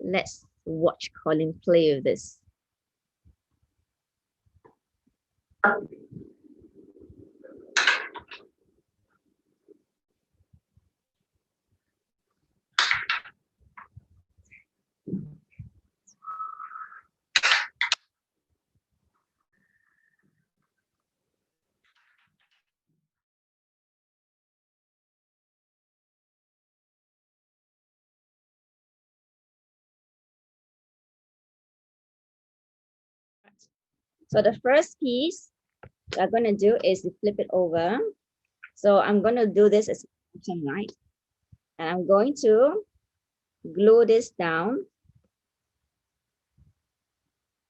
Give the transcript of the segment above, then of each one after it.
Let's watch Colin play with this. So the first piece we're going to do is to flip it over. So I'm going to do this as right, and I'm going to glue this down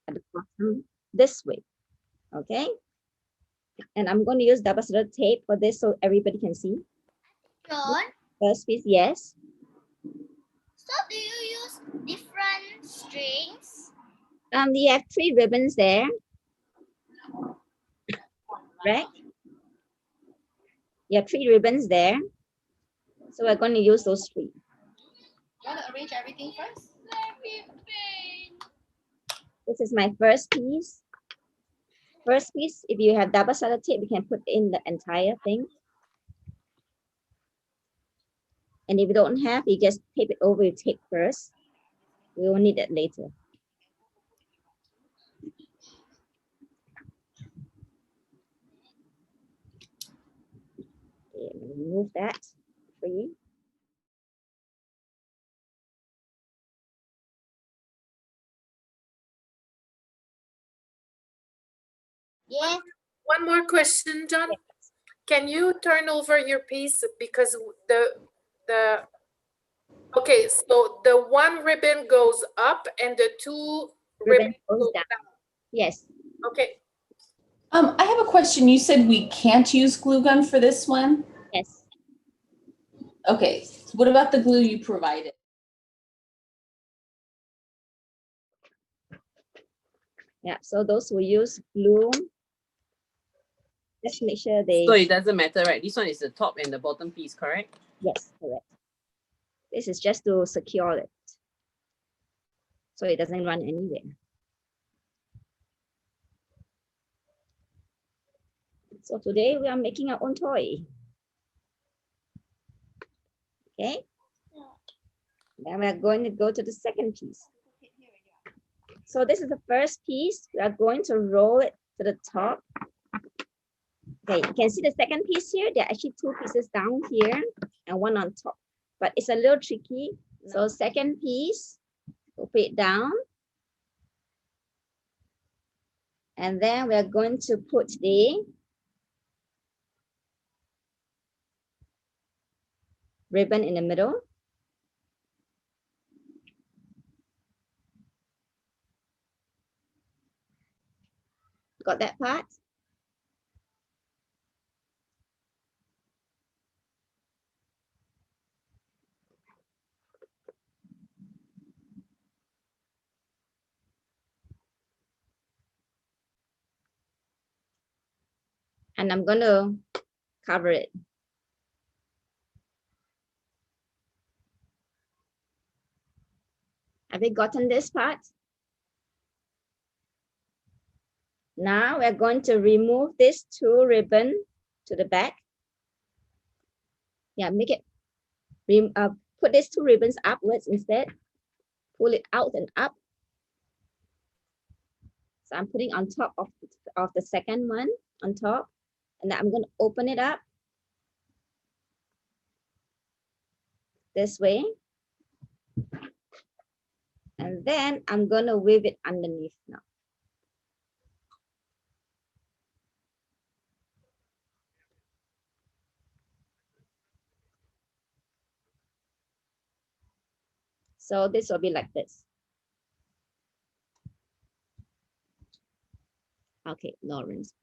at the bottom this way. Okay, and I'm going to use double-sided tape for this so everybody can see. John, First piece, yes. so do you use different strings? You have 3 ribbons there, right? You have 3 ribbons there. So we're going to use those 3. You want to arrange everything first? This is my first piece. First piece, if you have double-sided tape, you can put in the entire thing. And if you don't have, you just tape it over with tape first. We will need it later. Okay, remove that for you. Yes. One more question, John. Can you turn over your piece because okay, so the one ribbon goes up and the 2 ribbons go down. Yes. Okay. I have a question. You said we can't use glue gun for this one? Yes. Okay. What about the glue you provided? Yeah, so those who use glue, just make sure they... So it doesn't matter, right? This one is the top and the bottom piece, correct? Yes, correct. This is just to secure it, so it doesn't run anywhere. So today we are making our own toy. Okay. Then we are going to go to the second piece. So this is the first piece. We are going to roll it to the top. Okay, you can see the second piece here. There are actually 2 pieces down here and 1 on top, but it's a little tricky. So second piece, we'll put it down. And then we are going to put the ribbon in the middle. Got that part? And I'm going to cover it. Have you gotten this part? Now we're going to remove this 2 ribbon to the back. Yeah, make it, put these 2 ribbons upwards instead. Pull it out and up. So I'm putting on top of the second one on top. And then I'm going to open it up this way. And then I'm going to weave it underneath now. So this will be like this. Okay, Lawrence.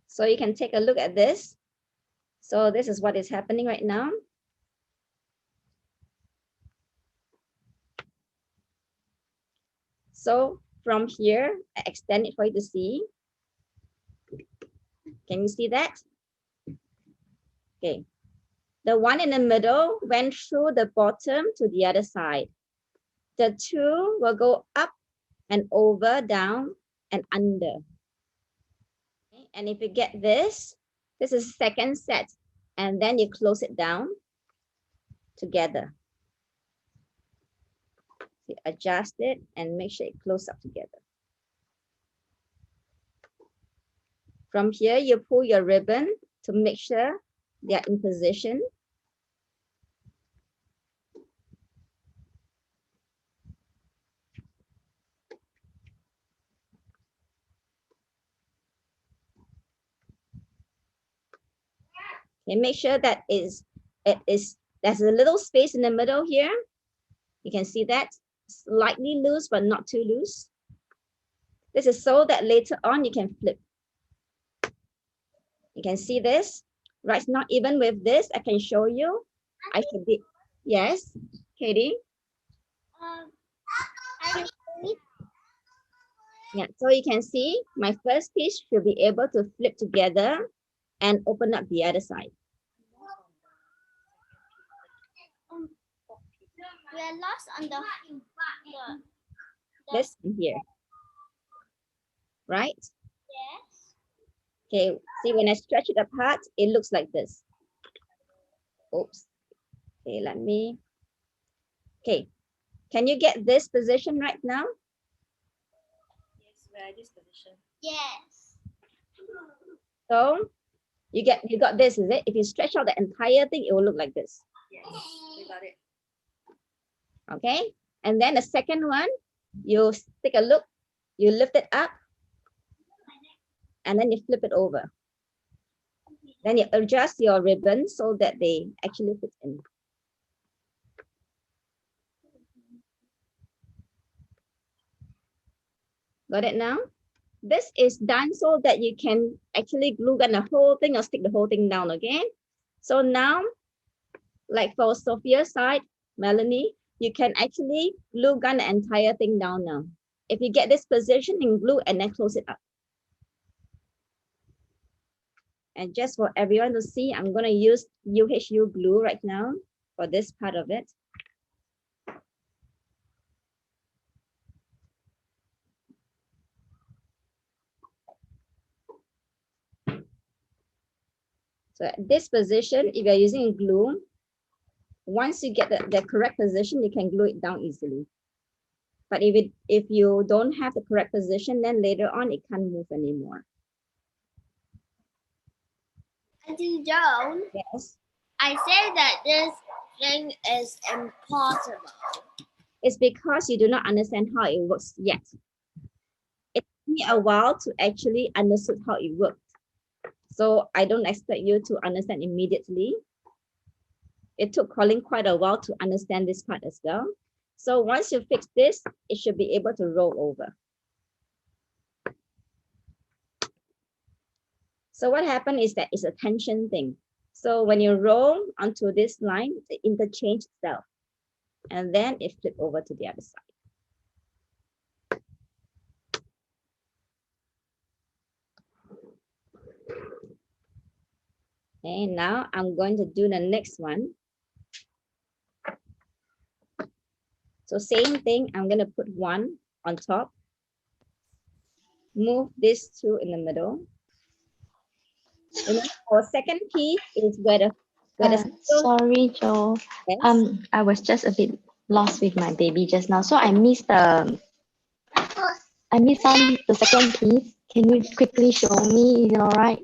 So you can take a look at this. So this is what is happening right now. So from here, I extend it for you to see. Can you see that? Okay. The one in the middle went through the bottom to the other side. The two will go up and over, down and under. Okay, and if you get this is the second set, and then you close it down together. You adjust it and make sure it closes up together. From here, you pull your ribbon to make sure they are in position. Okay, make sure that there's a little space in the middle here. You can see that, slightly loose, but not too loose. This is so that later on you can flip. You can see this. Right now, even with this, I can show you. I should be, yes, Katie? I need Yeah, so you can see my first piece should be able to flip together and open up the other side. we are lost on the This here, right? yes. Okay, see when I stretch it apart, it looks like this. Oops. Okay, let me. Okay, can you get this position right now? Yes, we're at this position. Yes. So you got this, is it? If you stretch out the entire thing, it will look like this. Yes, we got it. Okay, and then the second one, you take a look, you lift it up, and then you flip it over. Then you adjust your ribbon so that they actually fit in. Got it now? This is done so that you can actually glue gun the whole thing or stick the whole thing down, okay? So now, like for Sophia's side, Melanie, you can actually glue gun the entire thing down now. If you get this position in glue and then close it up. And just for everyone to see, I'm going to use UHU glue right now for this part of it. So at this position, if you're using glue, once you get the correct position, you can glue it down easily. But if you don't have the correct position, then later on it can't move anymore. Auntie Joan, Yes, I say that this thing is impossible. it's because you do not understand how it works yet. It took me a while to actually understand how it worked. So I don't expect you to understand immediately. It took Colin quite a while to understand this part as well. So once you fix this, it should be able to roll over. So what happened is that it's a tension thing. So when you roll onto this line, it interchange itself. And then it flip over to the other side. Okay, now I'm going to do the next one. So same thing, I'm going to put one on top. Move these two in the middle. And then our second piece is where the Sorry, Joe. yes. I was just a bit lost with my baby just now, so I missed the second piece. Can you quickly show me? Is it all right?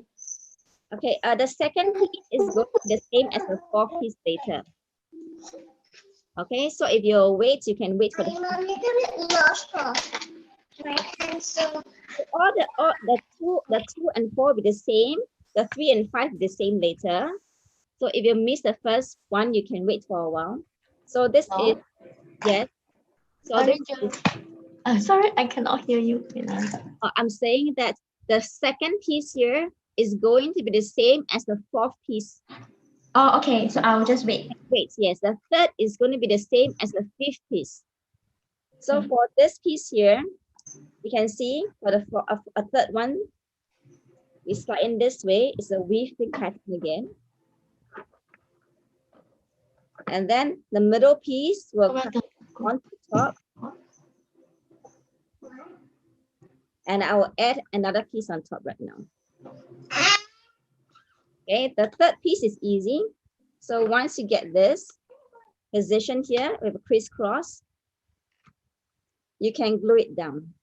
Okay, the second piece is going to be the same as the fourth piece later. Okay, so if you wait, you can wait for the all the two and four will be the same. The 3 and 5 will be the same later. So if you miss the first one, you can wait for a while. So this is yes. So Sorry, this Joe. is, Sorry, I cannot hear you. I'm saying that the second piece here is going to be the same as the fourth piece. Oh, okay. So I'll just wait. Wait, yes, the third is going to be the same as the fifth piece. So for this piece here, you can see for a third one, we start in this way. It's a weave pattern again. And then the middle piece will come on top. And I will add another piece on top right now. Okay, the third piece is easy. So once you get this position here with a crisscross, you can glue it down.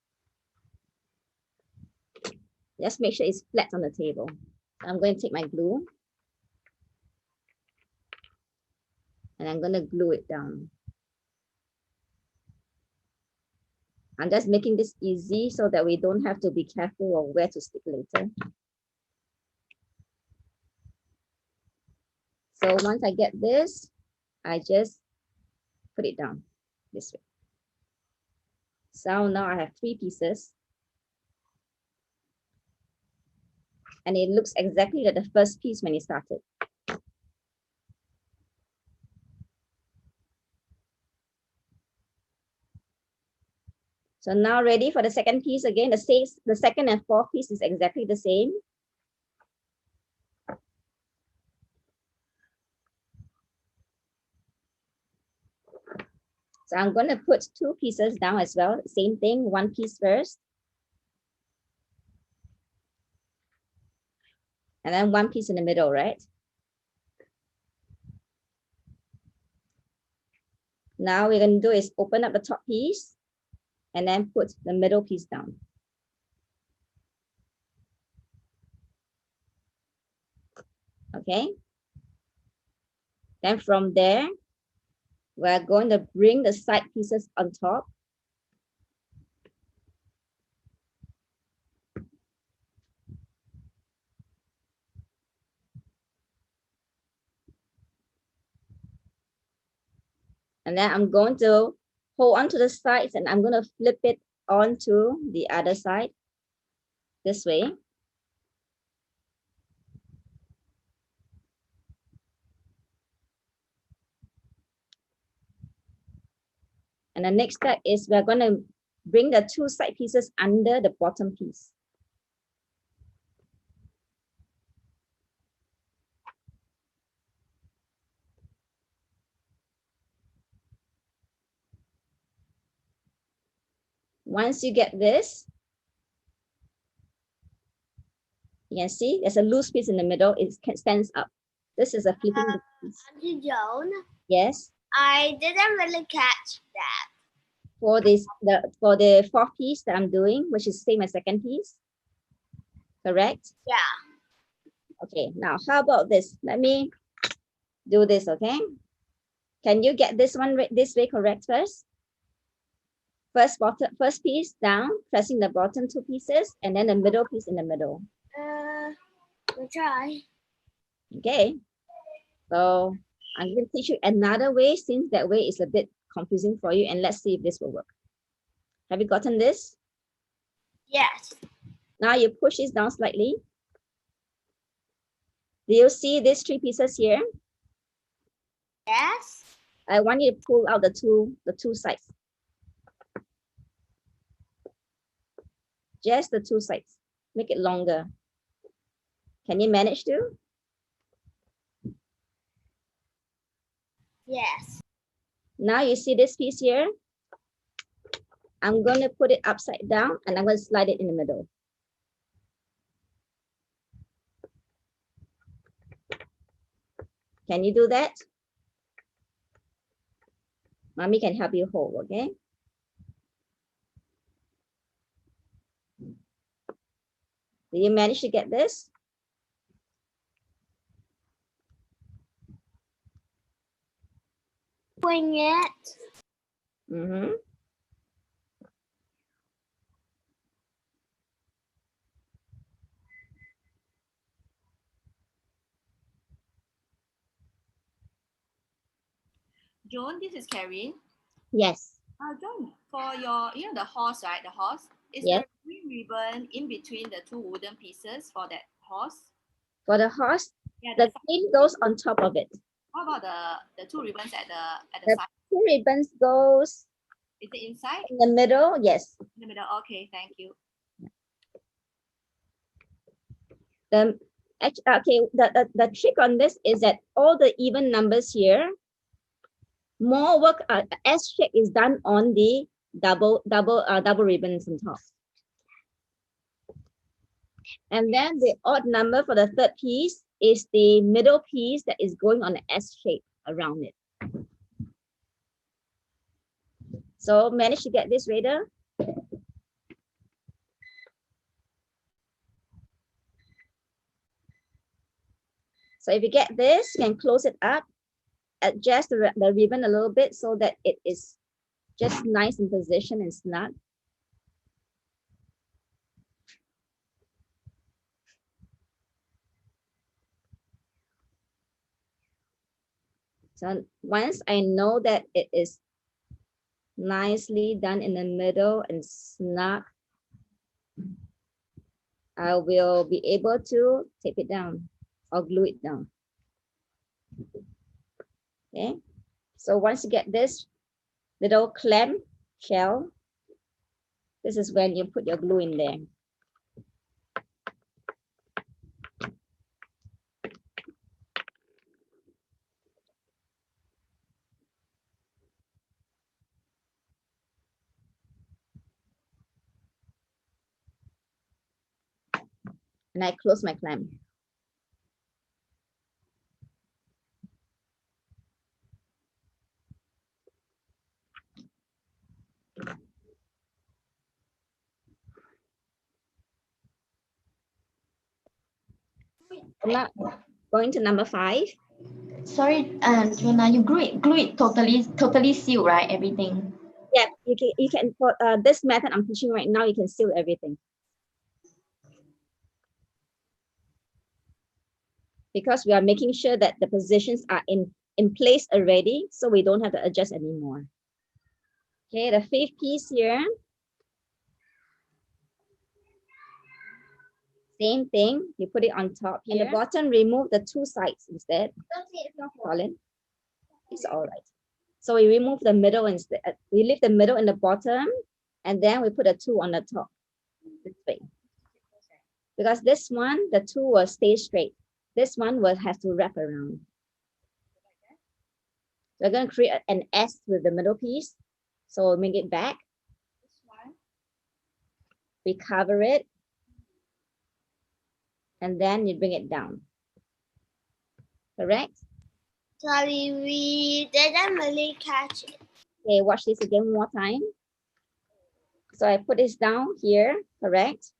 Just make sure it's flat on the table. I'm going to take my glue and I'm going to glue it down. I'm just making this easy so that we don't have to be careful of where to stick later. So once I get this, I just put it down this way. So now I have 3 pieces. And it looks exactly like the first piece when it started. So now ready for the second piece again. The second and fourth piece is exactly the same. So I'm going to put 2 pieces down as well. Same thing, 1 piece first. And then 1 piece in the middle, right? Now we're going to do is open up the top piece and then put the middle piece down. Okay. Then from there, we're going to bring the side pieces on top. And then I'm going to hold on to the sides and I'm going to flip it onto the other side this way. And the next step is we're going to bring the 2 side pieces under the bottom piece. Once you get this, you can see there's a loose piece in the middle. It stands up. This is a flipping piece. Auntie Joan, Yes. I didn't really catch that. For the fourth piece that I'm doing, which is same as second piece. Correct? Yeah. Okay, now how about this? Let me do this, okay? Can you get this one this way correct first? First piece down, pressing the bottom 2 pieces, and then the middle piece in the middle. We'll try. Okay. So I'm going to teach you another way since that way is a bit confusing for you, and let's see if this will work. Have you gotten this? Yes. Now you push this down slightly. Do you see these 3 pieces here? Yes. I want you to pull out the two sides. Just the 2 sides. Make it longer. Can you manage to? Yes. Now you see this piece here? I'm going to put it upside down and I'm going to slide it in the middle. Can you do that? Mommy can help you hold, okay? Did you manage to get this? Doing it. Mm-hmm. Joan, this is Karen. Yes. Joan, for your, the horse, right? The horse. Is Yes. there a green ribbon in between the 2 wooden pieces for that horse? For the horse, Yeah. the green goes on top of it. How about the 2 ribbons at the The side? 2 ribbons goes Is it inside? in the middle. Yes. In the middle. Okay, thank you. Okay, the trick on this is that all the even numbers here more work, S shape is done on the double ribbons on top. And then the odd number for the third piece is the middle piece that is going on the S shape around it. So manage to get this, Raider? So if you get this, you can close it up, adjust the ribbon a little bit so that it is just nice in position and snug. So once I know that it is nicely done in the middle and snug, I will be able to tape it down or glue it down. Okay, so once you get this little clam shell, this is when you put your glue in there. And I close my clamp. Now, going to number 5. Sorry, Jonah, you glue it totally sealed, right? Everything. Yeah, you can for this method I'm teaching right now, you can seal everything. Because we are making sure that the positions are in place already, so we don't have to adjust anymore. Okay, the 5th piece here. Same thing, you put it on top here. And the bottom, remove the 2 sides instead. Colin, it's all right. So we remove the middle instead. We leave the middle in the bottom, and then we put a 2 on the top. This way. Because this one, the 2 will stay straight. This one will have to wrap around. We're going to create an S with the middle piece. So we'll make it back. We cover it. And then you bring it down. Correct? Sorry, we didn't really catch it. Okay, watch this again one more time. So I put this down here, correct?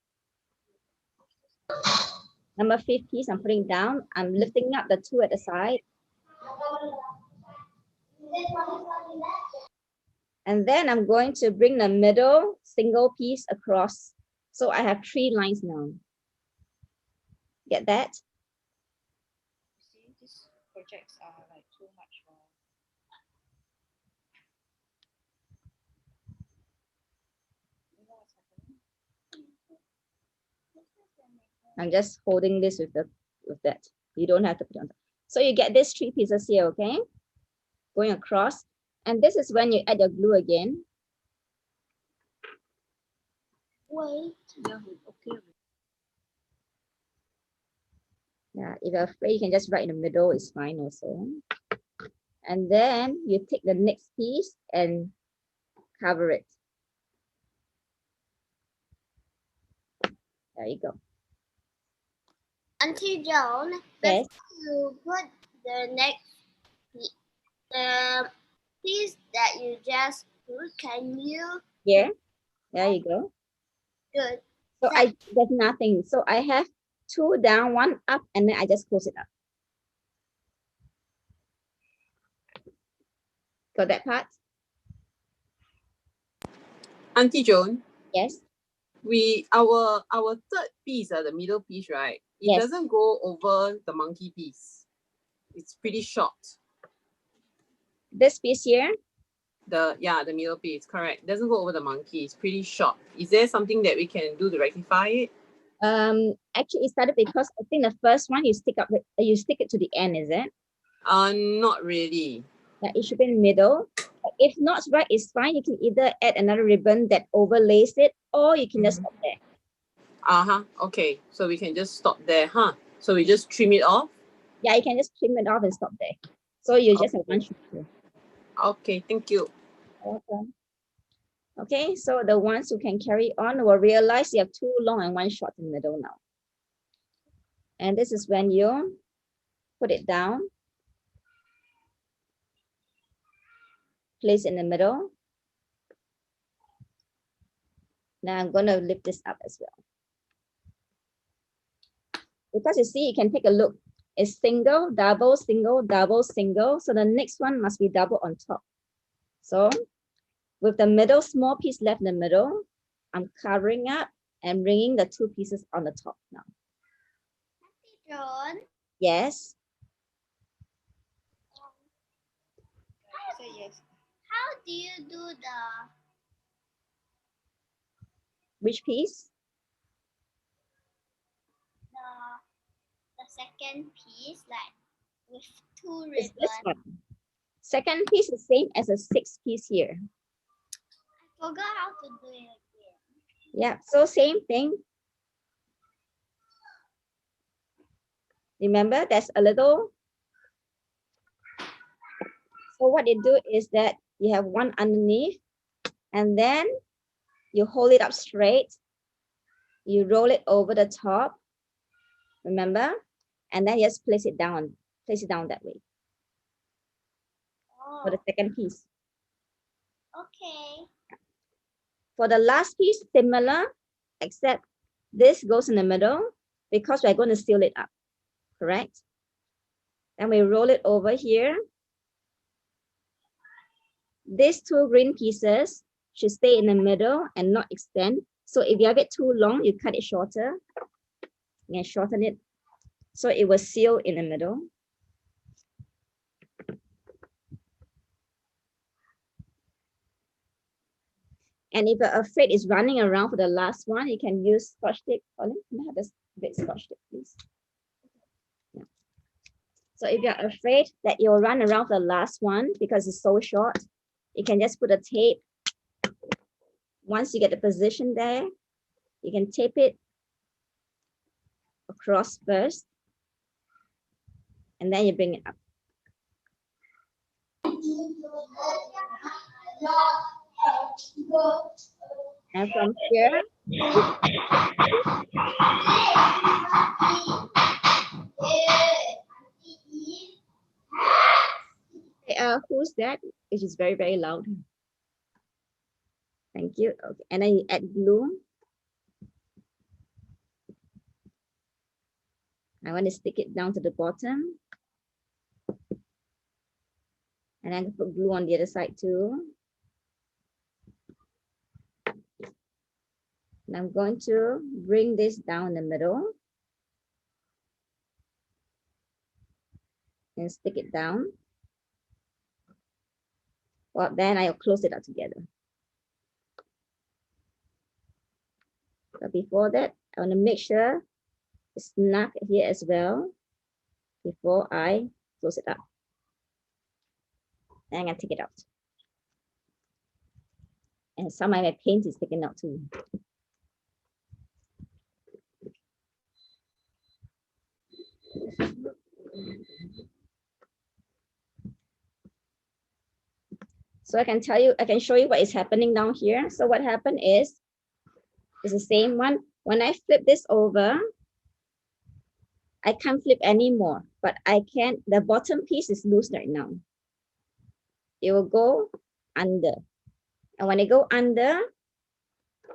Number 5 piece, I'm putting down. I'm lifting up the 2 at the side. And then I'm going to bring the middle single piece across. So I have 3 lines now. Get that? See, these projects are like too much for. You know what's happening? I'm just holding this with that. You don't have to put it on top. So you get these 3 pieces here, okay? Going across. And this is when you add your glue again. Wait. Okay. Yeah, if you're afraid, you can just write in the middle, it's fine also. And then you take the next piece and cover it. There you go. Auntie Joan, Yes. before you put the next piece that you just put, can you? Here. There you go. Good. So there's nothing. So I have 2 down, 1 up, and then I just close it up. Got that part? Auntie Joan, Yes. our third piece, the middle piece, right? It Yes. doesn't go over the monkey piece. It's pretty short. This piece here. The middle piece, correct. Doesn't go over the monkey. It's pretty short. Is there something that we can do to rectify it? Actually, it started because I think the first one you stick it to the end, is it? Not really. Yeah, it should be in the middle. If not right, it's fine. You can either add another ribbon that overlays it, or you can just stop there. Okay. So we can just stop there, huh? So we just trim it off? Yeah, you can just trim it off and stop there. So you just have one structure. Okay, thank you. Welcome. Okay, so the ones who can carry on will realize you have two long and one short in the middle now. And this is when you put it down, place in the middle. Now I'm going to lift this up as well. Because you see, you can take a look. It's single, double, single, double, single. So the next one must be double on top. So with the middle small piece left in the middle, I'm covering up and bringing the two pieces on the top now. John, Yes. Say yes. how do you do Which piece? the second piece, like with two It's this ribbons? one. Second piece is same as a 6 piece here. I forgot how to do it again. Yeah, so same thing. Remember, there's a little. So what you do is that you have one underneath, and then you hold it up straight. You roll it over the top. Remember? And then just place it down that way for the Oh, second piece. okay. For the last piece, similar, except this goes in the middle because we're going to seal it up, correct? Then we roll it over here. These two green pieces should stay in the middle and not extend. So if you have it too long, you cut it shorter. You can shorten it so it will seal in the middle. And if you're afraid it's running around for the last one, you can use Scotch tape. Colin, can I have this bit Scotch tape, please? Yeah. So if you're afraid that you'll run around for the last one because it's so short, you can just put a tape. Once you get the position there, you can tape it across first, and then you bring it up. And from here, who's that? It is very, very loud. Thank you. Okay, and then you add glue. I want to stick it down to the bottom. And I can put glue on the other side too. And I'm going to bring this down in the middle and stick it down. Well, then I'll close it up together. But before that, I want to make sure it's snug here as well before I close it up. And I'm going to take it out. And some of my paint is taken out too. So I can show you what is happening down here. So what happened is, it's the same one. When I flip this over, I can't flip anymore, but I can, the bottom piece is loose right now. It will go under. And when it go under,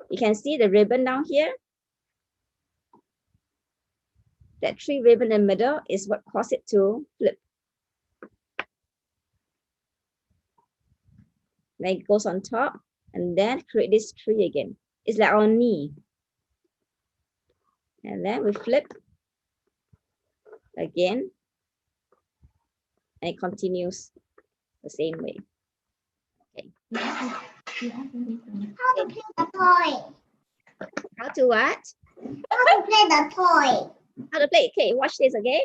you can see the ribbon down here. That 3 ribbon in the middle is what caused it to flip. Then it goes on top and then create this 3 again. It's like our knee. And then we flip again. And it continues the same way. Okay. How to play the toy? How to what? How to play the toy? How to play? Okay, watch this again.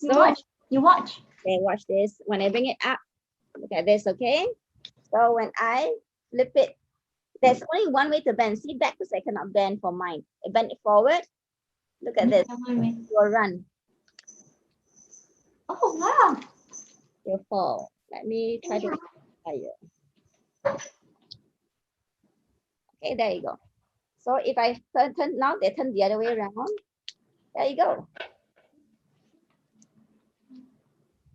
You watch. Okay, watch this. When I bring it up, look at this, okay? So when I flip it, there's only one way to bend. See, backwards I cannot bend for mine. I bend it forward. Look at this. You will run. Oh wow. You'll fall. Let me try to Okay, there you go. So if I turn now, they turn the other way around. There you go.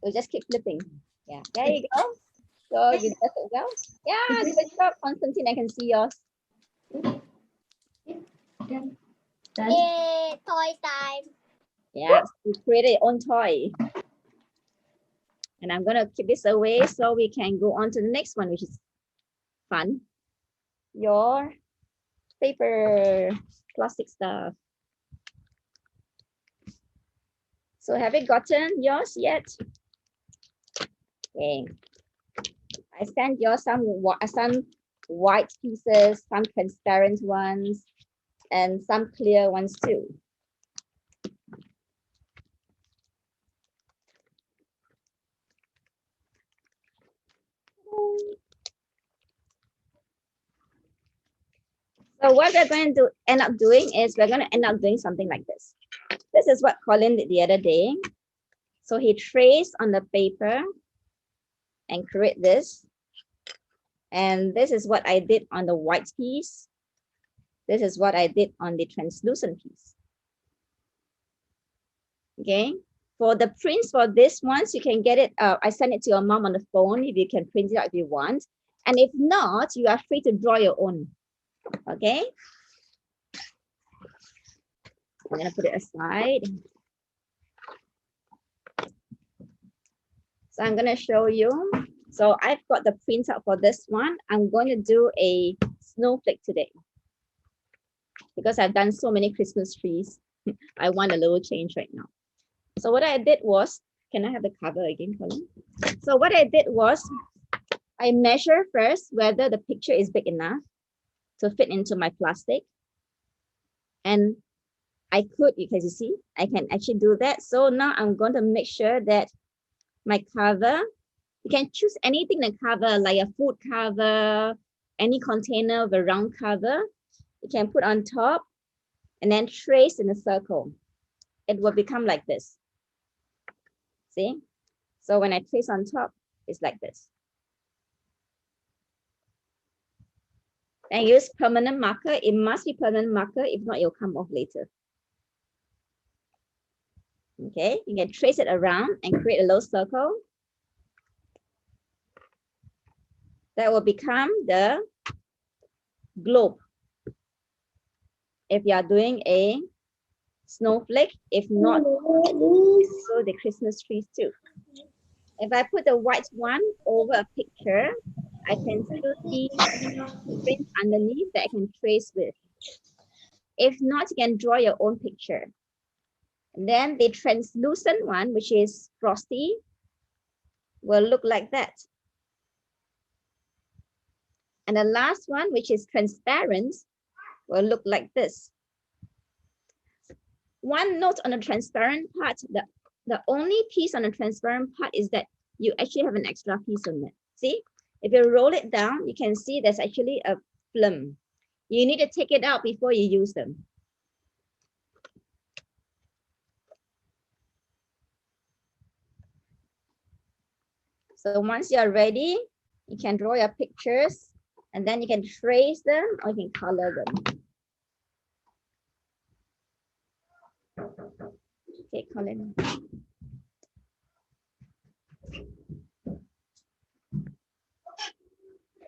So just keep flipping. Yeah, there you go. So you does it well. Yeah, good job, Constantine. I can see yours. Done. Yay, toy time. Yeah, you created your own toy. And I'm gonna keep this away so we can go on to the next one, which is fun. Your paper, plastic stuff. So have you gotten yours yet? Okay. I sent you some white pieces, some transparent ones, and some clear ones too. So what we're going to end up doing is we're going to end up doing something like this. This is what Colin did the other day. So he traced on the paper and create this. And this is what I did on the white piece. This is what I did on the translucent piece. Okay. For the prints for this ones, you can get it. I send it to your mom on the phone if you can print it out if you want. And if not, you are free to draw your own. Okay. I'm going to put it aside. So I'm going to show you. So I've got the print out for this one. I'm going to do a snowflake today. Because I've done so many Christmas trees. I want a little change right now. So what I did was, can I have the cover again, Colin? So what I did was, I measure first whether the picture is big enough to fit into my plastic. And I could, because you see, I can actually do that. So now I'm going to make sure that my cover, you can choose anything to cover, like a food cover, any container with a round cover. You can put on top and then trace in a circle. It will become like this. See? So when I trace on top, it's like this. And use permanent marker. It must be permanent marker. If not, it'll come off later. Okay, you can trace it around and create a little circle. That will become the globe. If you are doing a snowflake, if not, so the Christmas trees too. If I put the white one over a picture, I can still see print underneath that I can trace with. If not, you can draw your own picture. And then the translucent one, which is frosty, will look like that. And the last one, which is transparent, will look like this. One note on the transparent part, the only piece on the transparent part is that you actually have an extra piece on it. See, if you roll it down, you can see there's actually a film. You need to take it out before you use them. So once you're ready, you can draw your pictures and then you can trace them or you can color them. Okay, Colin.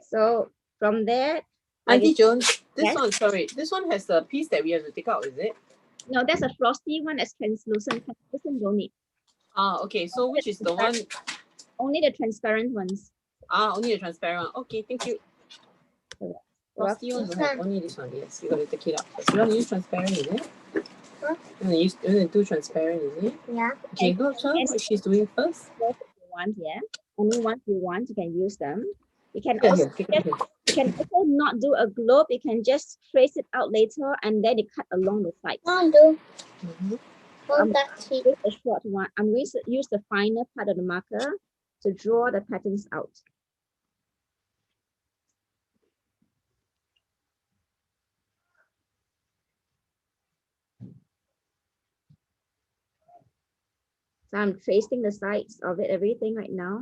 So from there, Auntie Joan, this Yes? one, sorry, this one has a piece that we have to take out, is it? no, that's a frosty one that's translucent. Translucent don't need. Ah, okay. So which is the one? Only the transparent ones. Ah, only the transparent one. Okay, thank you. Frosty one don't have, only this one. Yes, you got to take it out first. You want to use transparent, is it? Huh? You want to do transparent, is it? Yeah. Okay, go tell what she's doing first. If you want, yeah. Any ones you want, you can use them. You can Here, also here, take it here. you can also not do a globe. You can just trace it out later and then you cut along the sides. Do. Mhm. That's it. With a short one, I'm going to use the finer part of the marker to draw the patterns out. So I'm tracing the sides of it, everything right now.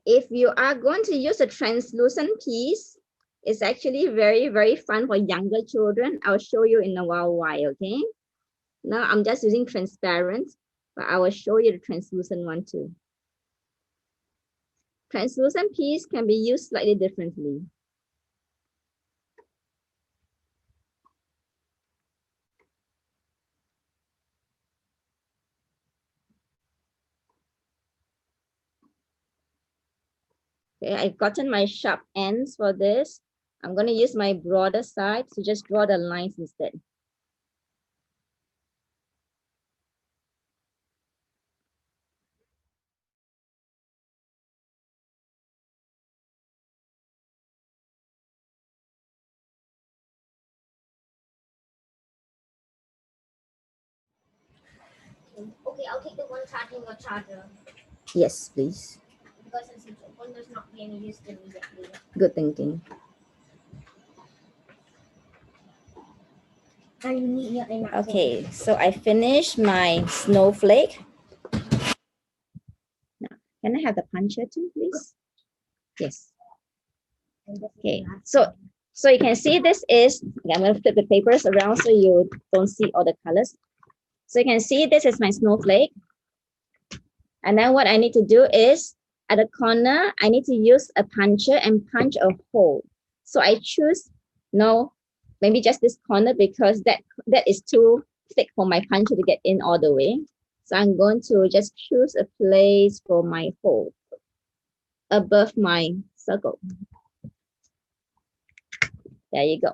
If you are going to use a translucent piece, it's actually very, very fun for younger children. I'll show you in a while why, okay? Now I'm just using transparent, but I will show you the translucent one too. Translucent piece can be used slightly differently. Okay, I've gotten my sharp ends for this. I'm going to use my broader side to just draw the lines instead. Okay, I'll take the one charging your charger Yes, please. because since it's open, there's not any use immediately. Good thinking. And you need your enough. Okay, so I finished my snowflake. Now, can I have the puncher too, please? Yes. Okay, so you can see this is, okay, I'm going to flip the papers around so you don't see all the colors. So you can see this is my snowflake. And then what I need to do is at the corner, I need to use a puncher and punch a hole. So I choose, no, maybe just this corner because that is too thick for my puncher to get in all the way. So I'm going to just choose a place for my hole above my circle. There you go.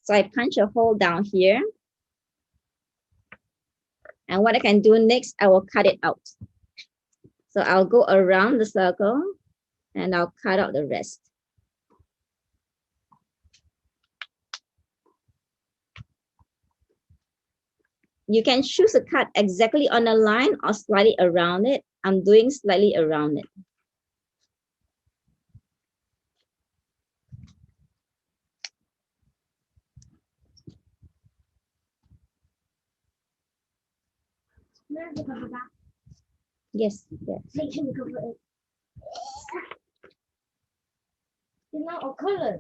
So I punch a hole down here. And what I can do next, I will cut it out. So I'll go around the circle and I'll cut out the rest. You can choose to cut exactly on the line or slightly around it. I'm doing slightly around it. Yes, yes. Make sure you cover it. It's not all color.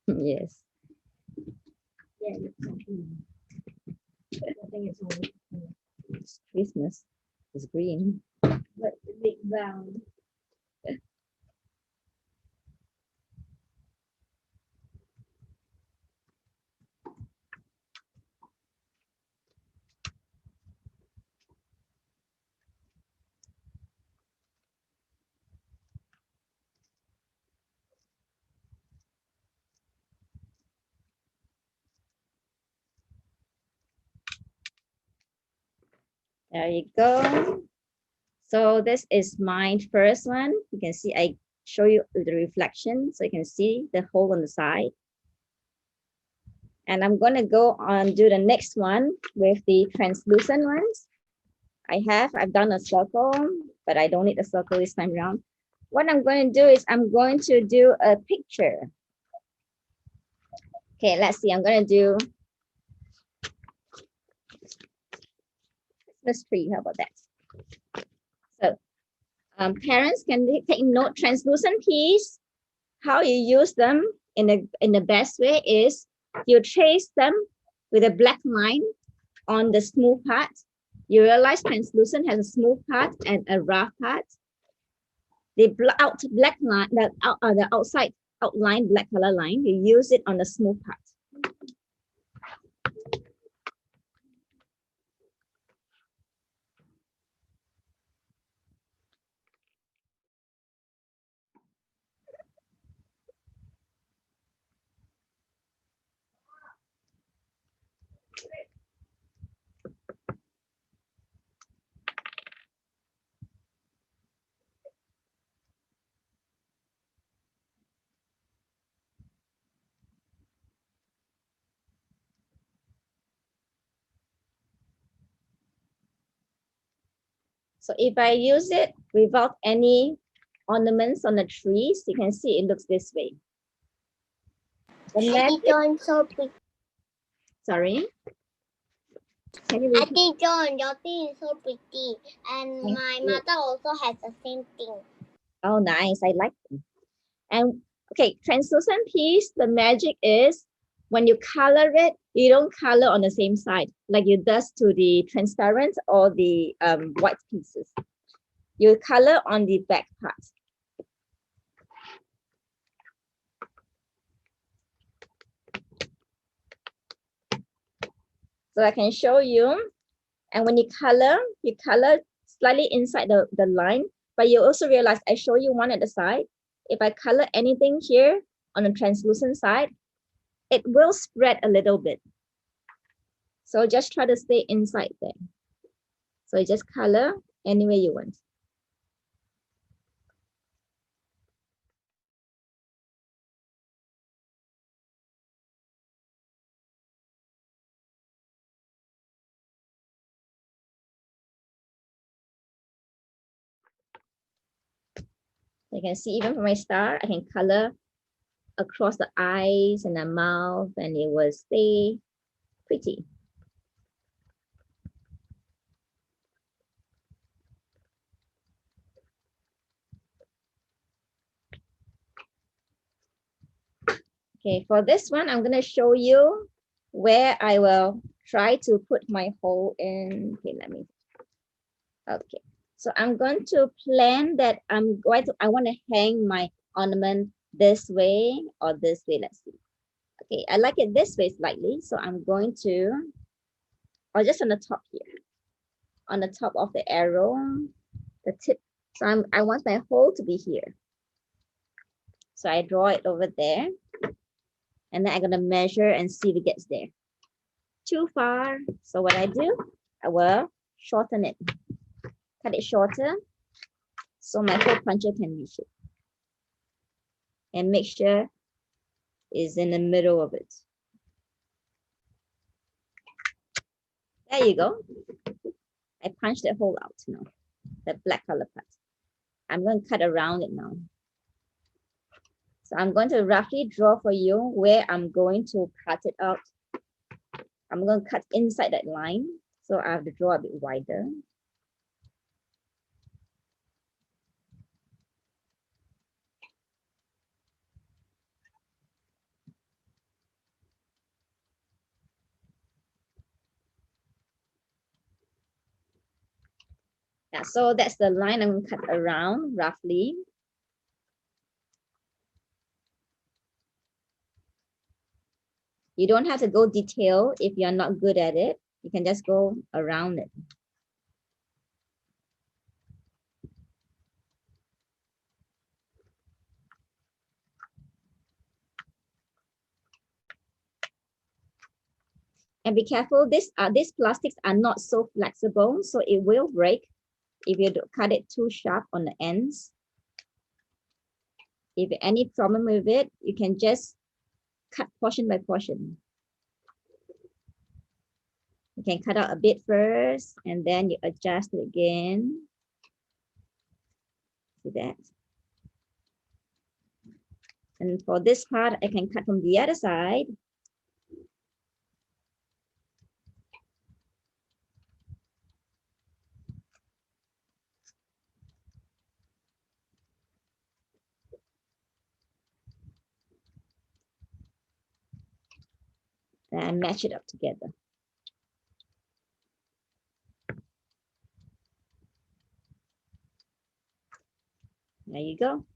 Yes. Yeah, I think it's all. It's Christmas. It's green. But the big round. There you go. So this is my first one. You can see I show you the reflection so you can see the hole on the side. And I'm going to go on do the next one with the translucent ones. I've done a circle, but I don't need a circle this time around. What I'm going to do is I'm going to do a picture. Okay, let's see. I'm going to do Christmas tree. How about that? So parents can take note, translucent piece. How you use them in the best way is you trace them with a black line on the smooth part. You realize translucent has a smooth part and a rough part. The black line, the outside outline, black color line, you use it on the smooth part. So if I use it without any ornaments on the trees, you can see it looks this way. The next, Going so big. sorry. Can you I repeat? think John, your thing is so pretty, and Thank my you. mother also has the same thing. Oh, nice. I like them. And okay, translucent piece, the magic is when you color it, you don't color on the same side like you does to the transparent or the white pieces. You color on the back part. So I can show you. And when you color slightly inside the line, but you also realize I show you one at the side. If I color anything here on the translucent side, it will spread a little bit. So just try to stay inside there. So you just color any way you want. You can see even for my star, I can color across the eyes and the mouth and it will stay pretty. Okay, for this one, I'm gonna show you where I will try to put my hole in. Okay, let me, okay. So I'm going to plan that I want to hang my ornament this way or this way, let's see. Okay, I like it this way slightly, so I'm going to, or just on the top here, on the top of the arrow, the tip. So I want my hole to be here. So I draw it over there. And then I'm gonna measure and see if it gets there. Too far. So what I do, I will shorten it. Cut it shorter so my hole puncher can reach it. And make sure it's in the middle of it. There you go. I punched that hole out now, the black color part. I'm going to cut around it now. So I'm going to roughly draw for you where I'm going to cut it out. I'm going to cut inside that line. So I have to draw a bit wider. Yeah, so that's the line I'm going to cut around roughly. You don't have to go detail if you're not good at it. You can just go around it. And be careful, these plastics are not so flexible, so it will break if you cut it too sharp on the ends. If any problem with it, you can just cut portion by portion. You can cut out a bit first, and then you adjust it again. See that? And for this part, I can cut from the other side. And match it up together. There you go.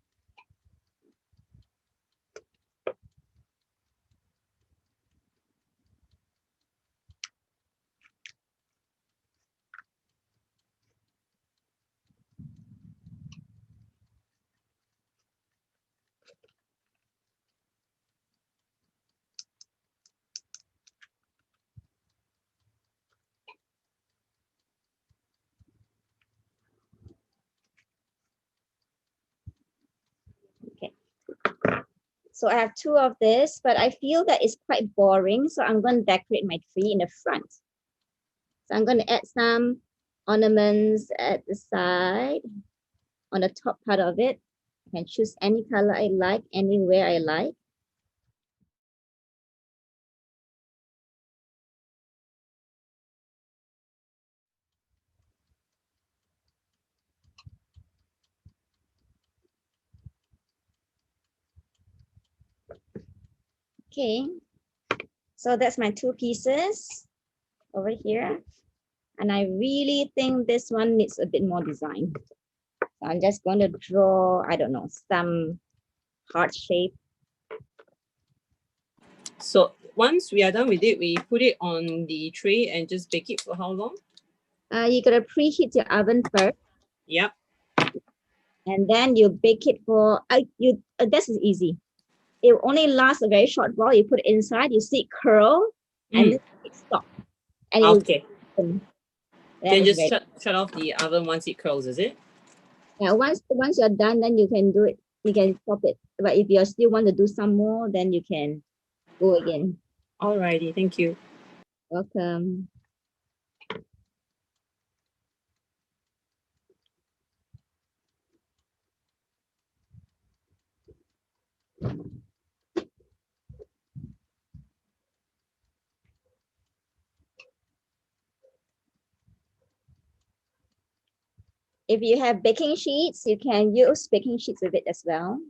Okay. So I have two of this, but I feel that it's quite boring. So I'm going to decorate my tree in the front. So I'm going to add some ornaments at the side, on the top part of it. I can choose any color I like, anywhere I like. Okay, so that's my 2 pieces over here. And I really think this one needs a bit more design. So I'm just going to draw, I don't know, some heart shape. So once we are done with it, we put it on the tray and just bake it for how long? You gotta preheat your oven first, Yep. and then you bake it for, this is easy. It only lasts a very short while. You put it inside, you see it curl, and then it stops. And it will Okay. open. Then Then it's just ready. shut off the oven once it curls, is it? Yeah, once you're done, then you can do it. You can stop it. But if you still want to do some more, then you can go again. Alrighty, thank you. Welcome. If you have baking sheets, you can use baking sheets with it as well.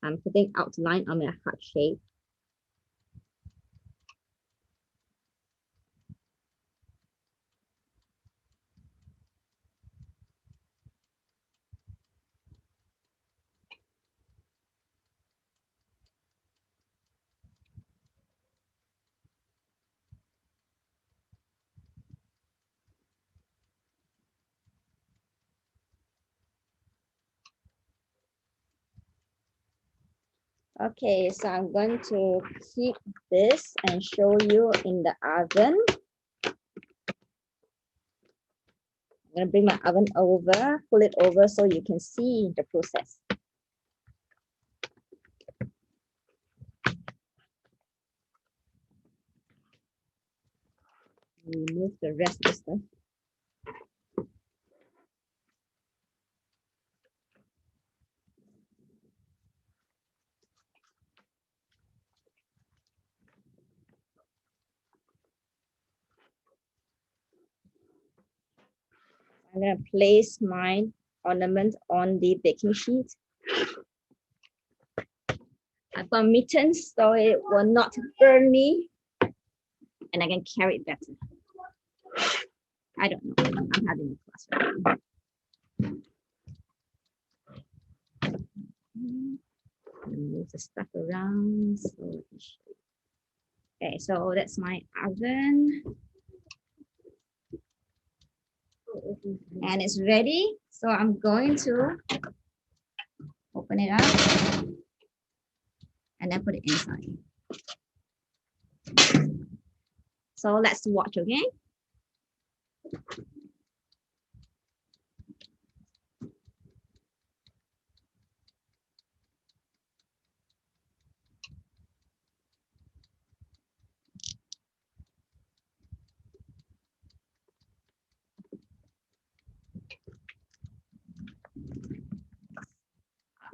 I'm putting outline on my heart shape. Okay, so I'm going to keep this and show you in the oven. I'm going to bring my oven over, pull it over so you can see the process. Remove the rest of the stuff. I'm going to place my ornament on the baking sheet. I've got mittens so it will not burn me and I can carry it better. I don't know. I'm having a class right now. Move the stuff around. Okay, so that's my oven. And it's ready. So I'm going to open it up and then put it inside. So let's watch, okay?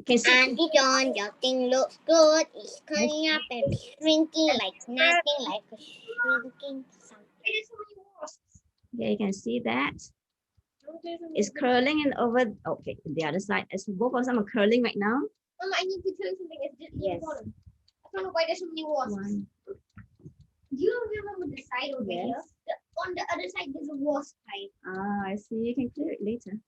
Okay, so Auntie John, your thing looks good. It's curling up and shrinking like nothing, like a shrinking something. yeah, you can see that. It's curling and over, okay, the other side. As both of them are curling right now. Mama, I need to tell you something. It's just Yes. important. I don't know why there's so many wasps. One. Do you remember the side over here? Yes. On the other side, there's a wasp hive. Ah, I see. You can clear it later.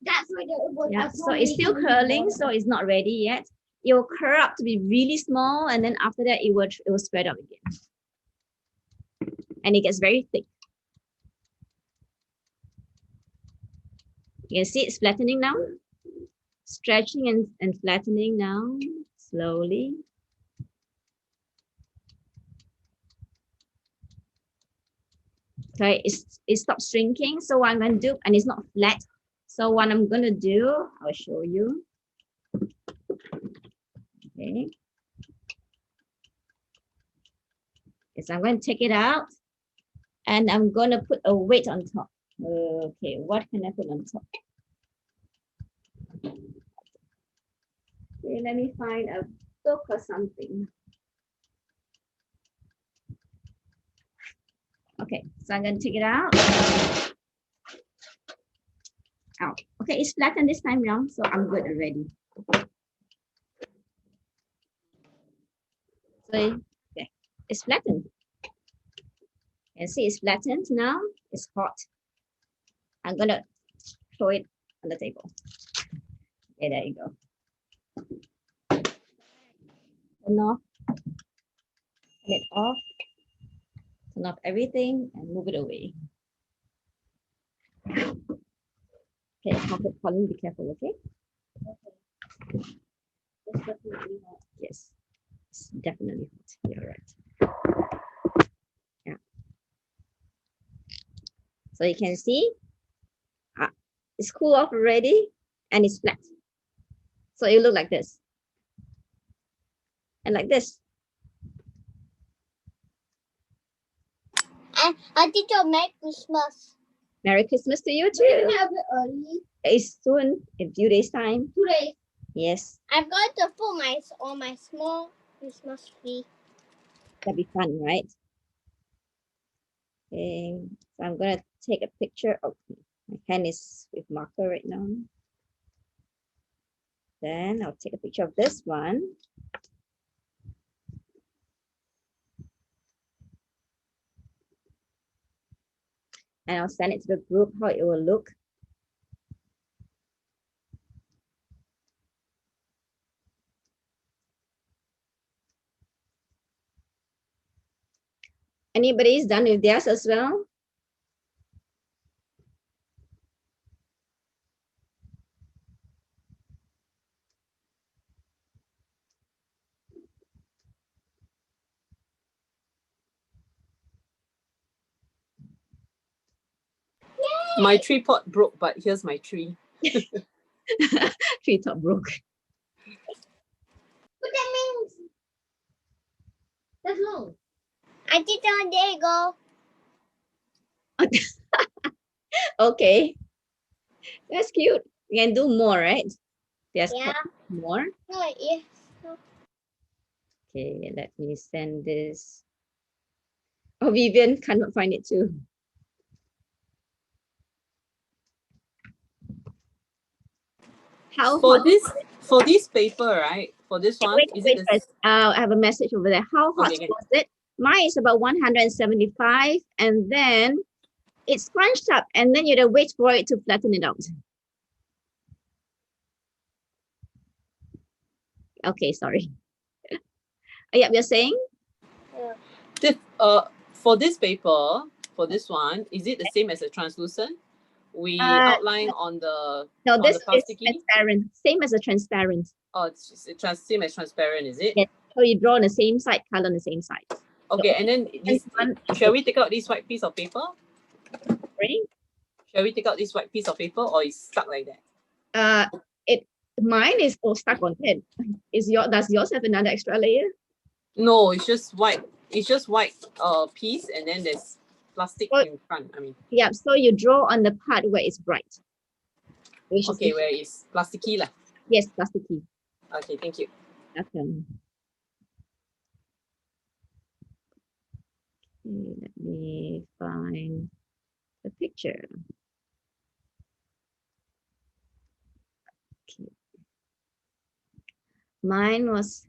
That's why there was. Yeah, so it's still curling, so it's not ready yet. It will curl up to be really small, and then after that, it will spread out again. And it gets very thick. You can see it's flattening now. Stretching and flattening now, slowly. Okay, it stops shrinking. So what I'm going to do, and it's not flat. So what I'm going to do, I'll show you. Okay. Yes, I'm going to take it out and I'm going to put a weight on top. Okay, what can I put on top? Okay, let me find a book or something. Okay, so I'm going to take it out. Out. Okay, it's flattened this time round, so I'm good already. So, okay, it's flattened. You can see it's flattened now. It's hot. I'm going to throw it on the table. Okay, there you go. Turn off. Turn it off. Turn off everything and move it away. Okay, Colin, be careful, okay? It's definitely hot. Yes, it's definitely hot. You're right. Yeah. So you can see it's cool off already and it's flat. So it look like this. And like this. I did your Merry Christmas. Merry Christmas to you We too. have it early. It's soon, in a few days time. Today. Yes, I'm going to put on my small Christmas tree. that'd be fun, right? Okay, so I'm gonna take a picture. Oh, my hand is with marker right now. Then I'll take a picture of this one. And I'll send it to the group how it will look. Anybody's done with theirs as well? My tree pot broke, but here's my tree. Tree top broke. What that means? That's long. I did it. There you go. Okay, that's cute. We can do more, right? There's Yeah. more. No, yes. Okay, let me send this. Oh, Vivian cannot find it too. How For hot? this paper, right? For this one, Wait, is wait it first. I have a message over there. How hot Okay. was it? Mine is about 175, and then it's scrunched up, and then you have to wait for it to flatten it out. Okay, sorry. Yeah, you're saying? for this paper, for this one, is it the same as a translucent? We outline on the No, on this the is plasticky. transparent. Same as a transparent. Oh, it's same as transparent, is it? Yes. So you draw on the same side, color on the same side. Okay, and then this, one- shall we take out this white piece of paper? Ready? Shall we take out this white piece of paper, or is stuck like that? Mine is all stuck on it. Does yours have another extra layer? No, it's just white. It's just white piece, and then there's plastic in front. I mean, Yeah, so you draw on the part where it's bright. Which okay, is where is plasticky lah? yes, plasticky. Okay, thank you. Okay. Let me find the picture. Okay. Mine was,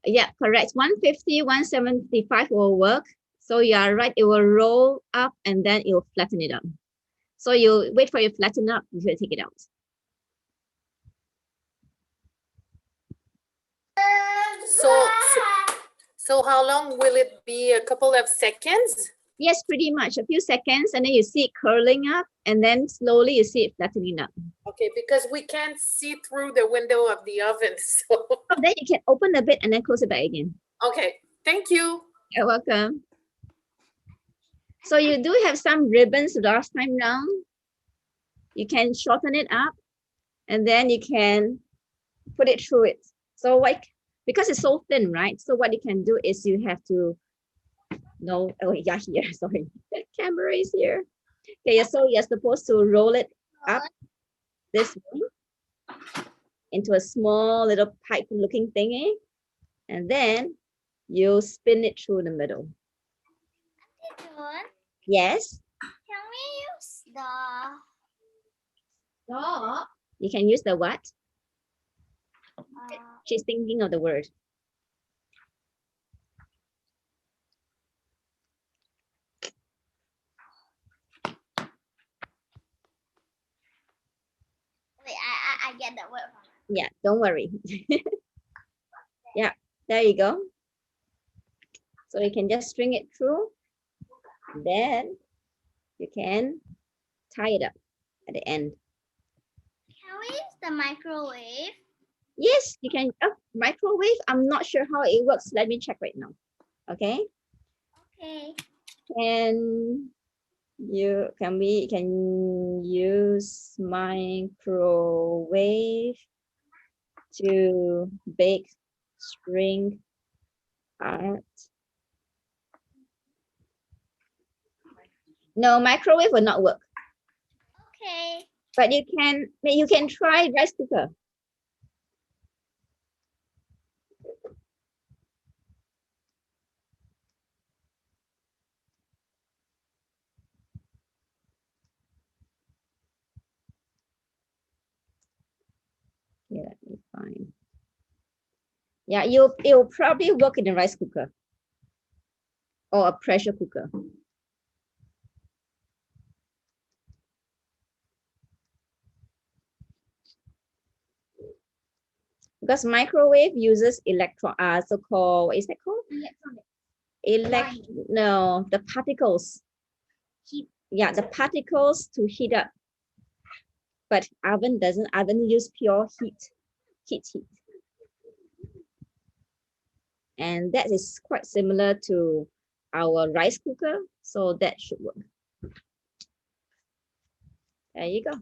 yeah, correct. 150, 175 will work. So you are right, it will roll up and then it will flatten it up. So you wait for it to flatten up, you should take it out. So how long will it be? A couple of seconds? Yes, pretty much a few seconds, and then you see it curling up, and then slowly you see it flattening up. Okay, because we can't see through the window of the oven. So So then you can open a bit and then close it back again. okay, thank you. You're welcome. So you do have some ribbons last time round. You can shorten it up, and then you can put it through it. So like, because it's so thin, right? So what you can do is you have to, no, oh yeah, here, sorry. Camera is here. Okay, so you're supposed to roll it up this way into a small little pipe looking thingy, and then you spin it through the middle. Yes, Can we use the you can use the what? uh, She's thinking of the word. wait, I get the word from it. Yeah, don't worry. Yeah, there you go. So you can just string it through. Then you can tie it up at the end. Can we use the microwave? Yes, you can. Oh, microwave. I'm not sure how it works. Let me check right now. Okay. Okay. Can we can use microwave to bake string art? No, microwave will not work. Okay. But you can try rice cooker. Yeah, let me find. Yeah, it'll probably work in a rice cooker or a pressure cooker. Because microwave uses so-called, what is that called? No, the particles. Yeah, the particles to heat up. But oven doesn't. Oven use pure heat. And that is quite similar to our rice cooker, so that should work. There you go.